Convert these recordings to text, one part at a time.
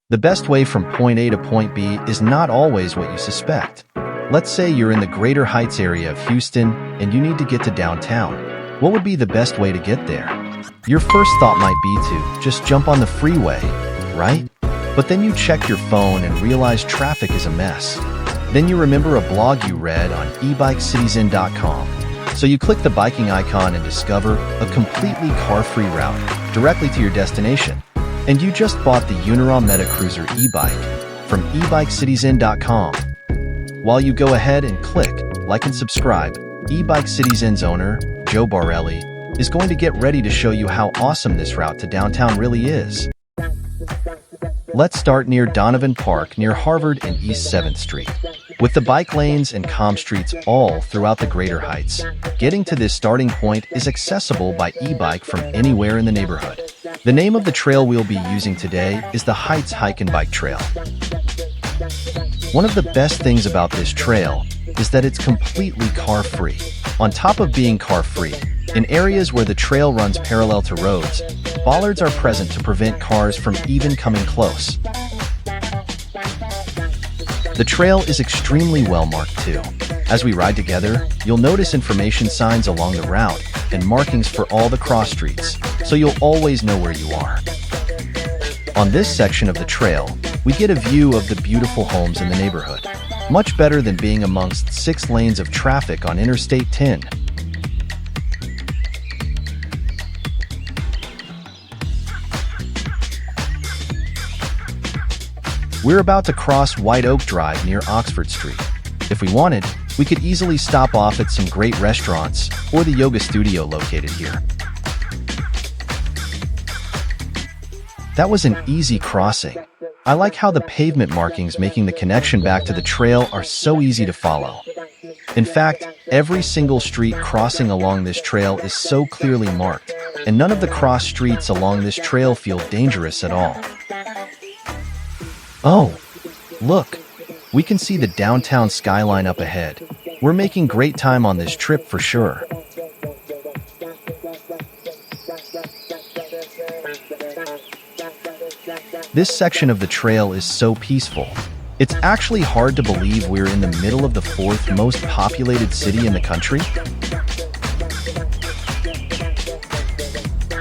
The best way from point A to point B is not always what you suspect. Let's say you're in the Greater Heights area of Houston and you need to get to downtown. What would be the best way to get there? Your first thought might be to just jump on the freeway, right? But then you check your phone and realize traffic is a mess. Then you remember a blog you read on EbikeCityZen.com. So you click the biking icon and discover a completely car-free route directly to your destination. And you just bought the Eunorau Meta Cruiser e-bike from EbikeCityZen.com. While you go ahead and click like and subscribe, EbikeCityZen's owner, Joe Borrelli, is going to get ready to show you how awesome this route to downtown really is. Let's start near Donovan Park near Harvard and East 7th Street. With the bike lanes and calm streets all throughout the Greater Heights, getting to this starting point is accessible by e-bike from anywhere in the neighborhood. The name of the trail we'll be using today is the Heights Hike and Bike Trail. One of the best things about this trail is that it's completely car-free. On top of being car-free, in areas where the trail runs parallel to roads, bollards are present to prevent cars from even coming close. The trail is extremely well marked too. As we ride together, you'll notice information signs along the route and markings for all the cross streets, so you'll always know where you are. On this section of the trail, we get a view of the beautiful homes in the neighborhood. Much better than being amongst 6 lanes of traffic on Interstate 10. We're about to cross White Oak Drive near Oxford Street. If we wanted, we could easily stop off at some great restaurants or the yoga studio located here. That was an easy crossing. I like how the pavement markings making the connection back to the trail are so easy to follow. In fact, every single street crossing along this trail is so clearly marked, and none of the cross streets along this trail feel dangerous at all. Oh, look, we can see the downtown skyline up ahead. We're making great time on this trip for sure. This section of the trail is so peaceful. It's actually hard to believe we're in the middle of the 4th most populated city in the country.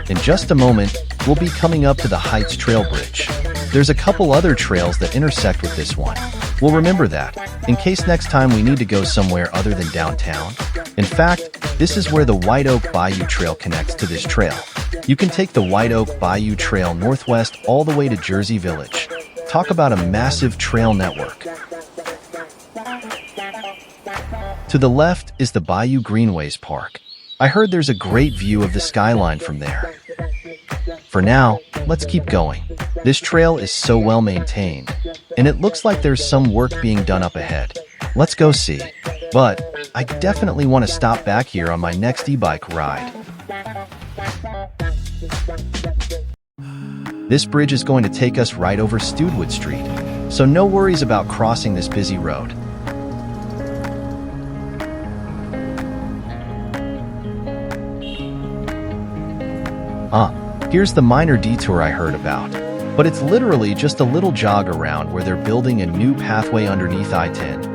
In just a moment, we'll be coming up to the Heights Trail Bridge. There's a couple other trails that intersect with this one. We'll remember that, in case next time we need to go somewhere other than downtown. In fact, this is where the White Oak Bayou Trail connects to this trail. You can take the White Oak Bayou Trail northwest all the way to Jersey Village. Talk about a massive trail network. To the left is the Bayou Greenways Park. I heard there's a great view of the skyline from there. For now, let's keep going. This trail is so well maintained, and it looks like there's some work being done up ahead. Let's go see. But I definitely want to stop back here on my next e-bike ride. This bridge is going to take us right over Studwood Street, so no worries about crossing this busy road. Here's the minor detour I heard about, but it's literally just a little jog around where they're building a new pathway underneath I-10.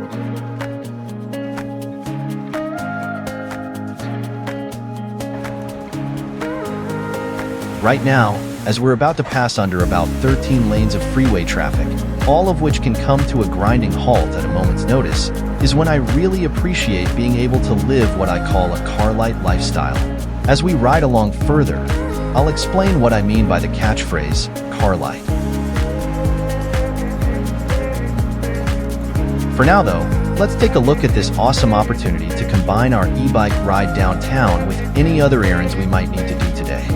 Right now, as we're about to pass under about 13 lanes of freeway traffic, all of which can come to a grinding halt at a moment's notice, is when I really appreciate being able to live what I call a car-lite lifestyle. As we ride along further, I'll explain what I mean by the catchphrase, car-lite. For now though, let's take a look at this awesome opportunity to combine our e-bike ride downtown with any other errands we might need to do today.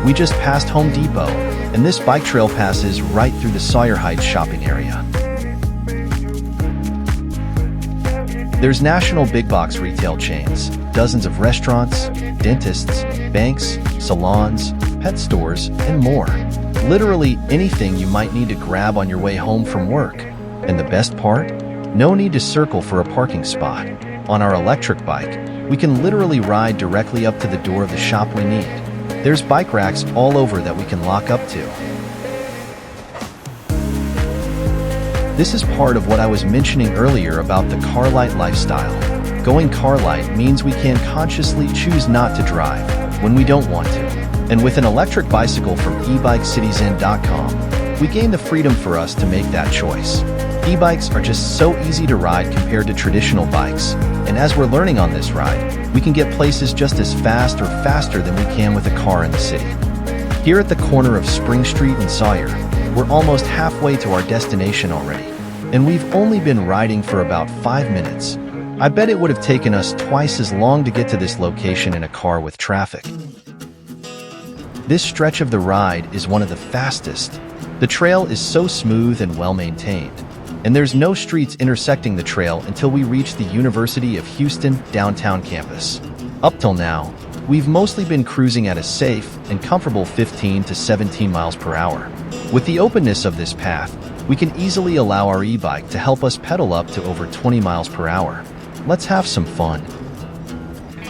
We just passed Home Depot, and this bike trail passes right through the Sawyer Heights shopping area. There's national big box retail chains, dozens of restaurants, dentists, banks, salons, pet stores, and more. Literally anything you might need to grab on your way home from work. And the best part? No need to circle for a parking spot. On our electric bike, we can literally ride directly up to the door of the shop we need. There's bike racks all over that we can lock up to. This is part of what I was mentioning earlier about the car-lite lifestyle. Going car-lite means we can consciously choose not to drive when we don't want to. And with an electric bicycle from EbikeCityZen.com, we gain the freedom for us to make that choice. E-bikes are just so easy to ride compared to traditional bikes, and as we're learning on this ride, we can get places just as fast or faster than we can with a car in the city. Here at the corner of Spring Street and Sawyer, we're almost halfway to our destination already, and we've only been riding for about 5 minutes. I bet it would have taken us twice as long to get to this location in a car with traffic. This stretch of the ride is one of the fastest. The trail is so smooth and well-maintained, and there's no streets intersecting the trail until we reach the University of Houston downtown campus. Up till now, we've mostly been cruising at a safe and comfortable 15 to 17 miles per hour. With the openness of this path, we can easily allow our e-bike to help us pedal up to over 20 miles per hour. Let's have some fun.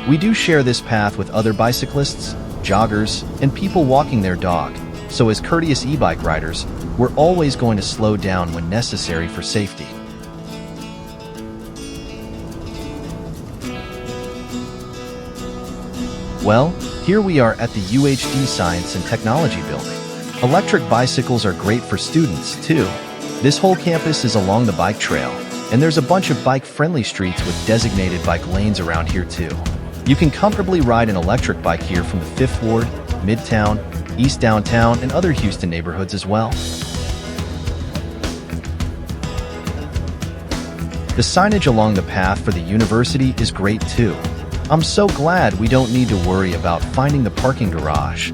We do share this path with other bicyclists, joggers, and people walking their dog, so as courteous e-bike riders, we're always going to slow down when necessary for safety. Well, here we are at the UHD Science and Technology Building. Electric bicycles are great for students, too. This whole campus is along the bike trail, and there's a bunch of bike-friendly streets with designated bike lanes around here, too. You can comfortably ride an electric bike here from the 5th Ward, Midtown, East Downtown, and other Houston neighborhoods as well. The signage along the path for the university is great too. I'm so glad we don't need to worry about finding the parking garage.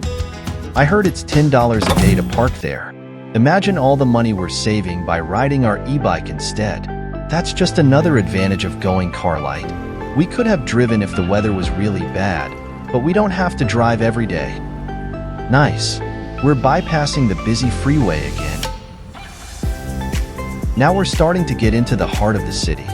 I heard it's $10 a day to park there. Imagine all the money we're saving by riding our e-bike instead. That's just another advantage of going car-lite. We could have driven if the weather was really bad, but we don't have to drive every day. Nice. We're bypassing the busy freeway again. Now we're starting to get into the heart of the city.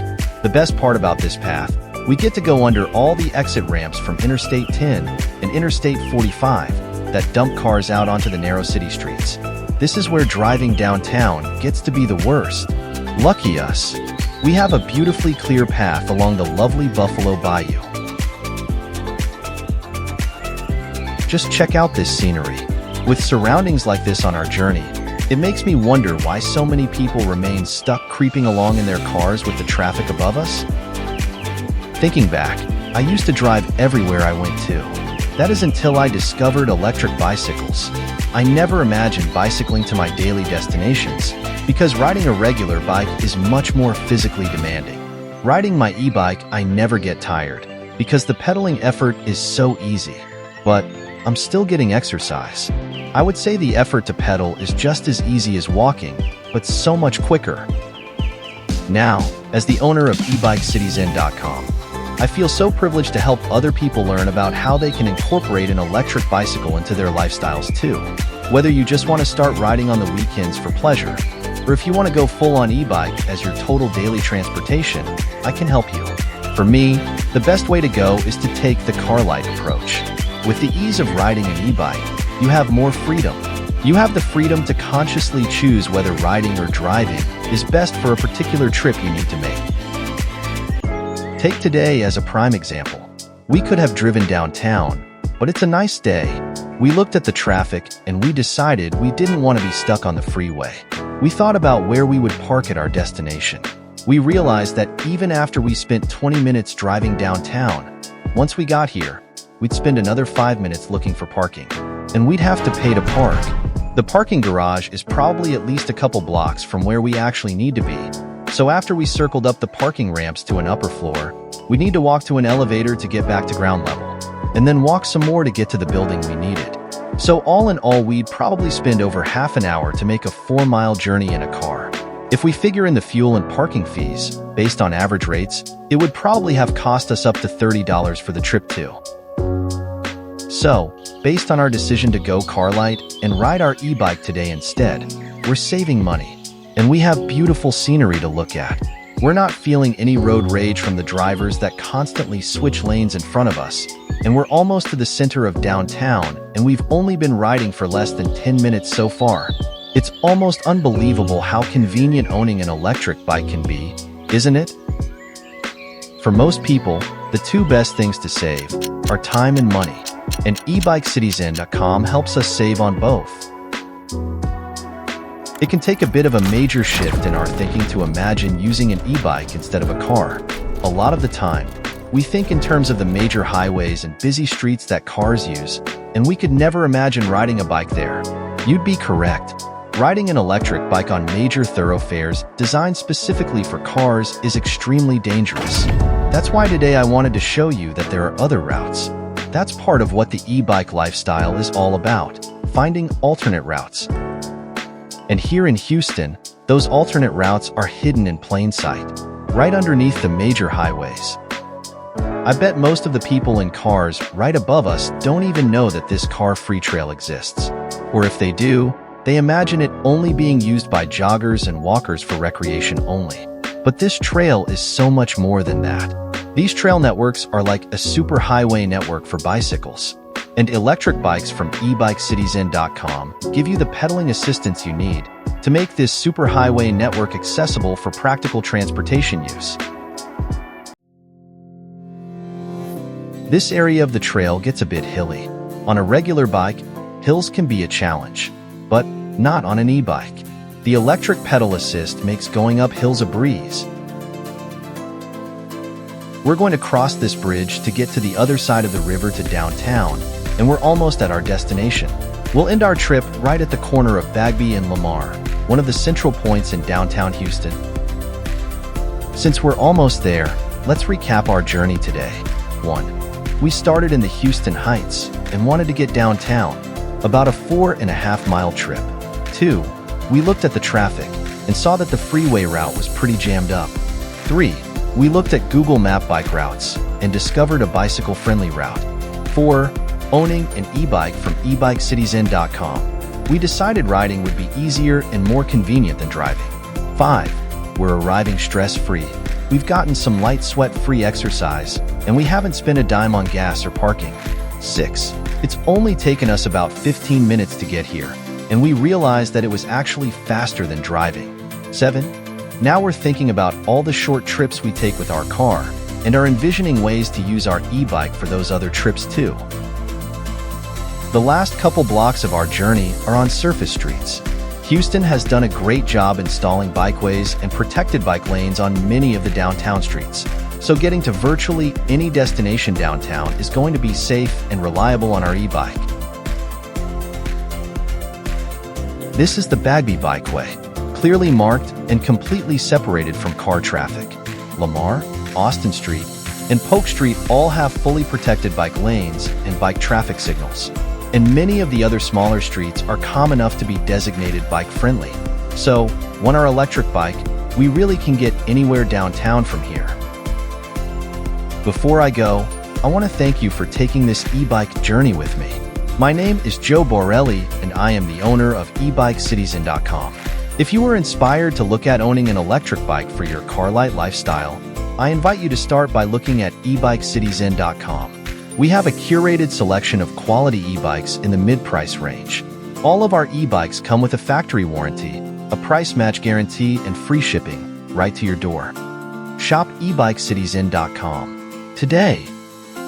The best part about this path, we get to go under all the exit ramps from Interstate 10 and Interstate 45 that dump cars out onto the narrow city streets. This is where driving downtown gets to be the worst. Lucky us. We have a beautifully clear path along the lovely Buffalo Bayou. Just check out this scenery. With surroundings like this on our journey, it makes me wonder why so many people remain stuck creeping along in their cars with the traffic above us. Thinking back, I used to drive everywhere I went to. That is until I discovered electric bicycles. I never imagined bicycling to my daily destinations, because riding a regular bike is much more physically demanding. Riding my e-bike, I never get tired, because the pedaling effort is so easy. But I'm still getting exercise. I would say the effort to pedal is just as easy as walking, but so much quicker. Now, as the owner of EbikeCityZen.com, I feel so privileged to help other people learn about how they can incorporate an electric bicycle into their lifestyles too. Whether you just want to start riding on the weekends for pleasure, or if you want to go full-on e-bike as your total daily transportation, I can help you. For me, the best way to go is to take the car-lite approach. With the ease of riding an e-bike, you have more freedom. You have the freedom to consciously choose whether riding or driving is best for a particular trip you need to make. Take today as a prime example. We could have driven downtown, but it's a nice day. We looked at the traffic and we decided we didn't want to be stuck on the freeway. We thought about where we would park at our destination. We realized that even after we spent 20 minutes driving downtown, once we got here, we'd spend another 5 minutes looking for parking, and we'd have to pay to park. The parking garage is probably at least a couple blocks from where we actually need to be. So after we circled up the parking ramps to an upper floor, we need to walk to an elevator to get back to ground level, and then walk some more to get to the building we needed. So all in all, we'd probably spend over half an hour to make a 4-mile journey in a car. If we figure in the fuel and parking fees, based on average rates, it would probably have cost us up to $30 for the trip too. So, based on our decision to go car-lite and ride our e-bike today instead, we're saving money, and we have beautiful scenery to look at. We're not feeling any road rage from the drivers that constantly switch lanes in front of us, and we're almost to the center of downtown, and we've only been riding for less than 10 minutes so far. It's almost unbelievable how convenient owning an electric bike can be, isn't it? For most people, the two best things to save are time and money, and EbikeCityZen.com helps us save on both. It can take a bit of a major shift in our thinking to imagine using an e-bike instead of a car. A lot of the time, we think in terms of the major highways and busy streets that cars use, and we could never imagine riding a bike there. You'd be correct. Riding an electric bike on major thoroughfares designed specifically for cars is extremely dangerous. That's why today I wanted to show you that there are other routes. That's part of what the e-bike lifestyle is all about, finding alternate routes. And here in Houston, those alternate routes are hidden in plain sight, right underneath the major highways. I bet most of the people in cars right above us don't even know that this car-free trail exists. Or if they do, they imagine it only being used by joggers and walkers for recreation only. But this trail is so much more than that. These trail networks are like a superhighway network for bicycles. And electric bikes from EbikeCityZen.com give you the pedaling assistance you need to make this superhighway network accessible for practical transportation use. This area of the trail gets a bit hilly. On a regular bike, hills can be a challenge, but not on an e-bike. The electric pedal assist makes going up hills a breeze. We're going to cross this bridge to get to the other side of the river to downtown, and we're almost at our destination. We'll end our trip right at the corner of Bagby and Lamar, one of the central points in downtown Houston. Since we're almost there, let's recap our journey today. 1. We started in the Houston Heights and wanted to get downtown, about a 4.5-mile trip. 2. We looked at the traffic and saw that the freeway route was pretty jammed up. 3. We looked at Google Map bike routes and discovered a bicycle-friendly route. 4. Owning an e-bike from EbikeCityZen.com. We decided riding would be easier and more convenient than driving. 5. We're arriving stress-free. We've gotten some light sweat-free exercise, and we haven't spent a dime on gas or parking. 6. It's only taken us about 15 minutes to get here, and we realized that it was actually faster than driving. 7. Now we're thinking about all the short trips we take with our car, and are envisioning ways to use our e-bike for those other trips too. The last couple blocks of our journey are on surface streets. Houston has done a great job installing bikeways and protected bike lanes on many of the downtown streets, so getting to virtually any destination downtown is going to be safe and reliable on our e-bike. This is the Bagby Bikeway, clearly marked and completely separated from car traffic. Lamar, Austin Street, and Polk Street all have fully protected bike lanes and bike traffic signals. And many of the other smaller streets are calm enough to be designated bike-friendly. So, on our electric bike, we really can get anywhere downtown from here. Before I go, I want to thank you for taking this e-bike journey with me. My name is Joe Borrelli, and I am the owner of EbikeCityZen.com. If you were inspired to look at owning an electric bike for your car-lite lifestyle, I invite you to start by looking at EbikeCityZen.com. We have a curated selection of quality e-bikes in the mid-price range. All of our e-bikes come with a factory warranty, a price match guarantee, and free shipping right to your door. Shop EbikeCityZen.com today.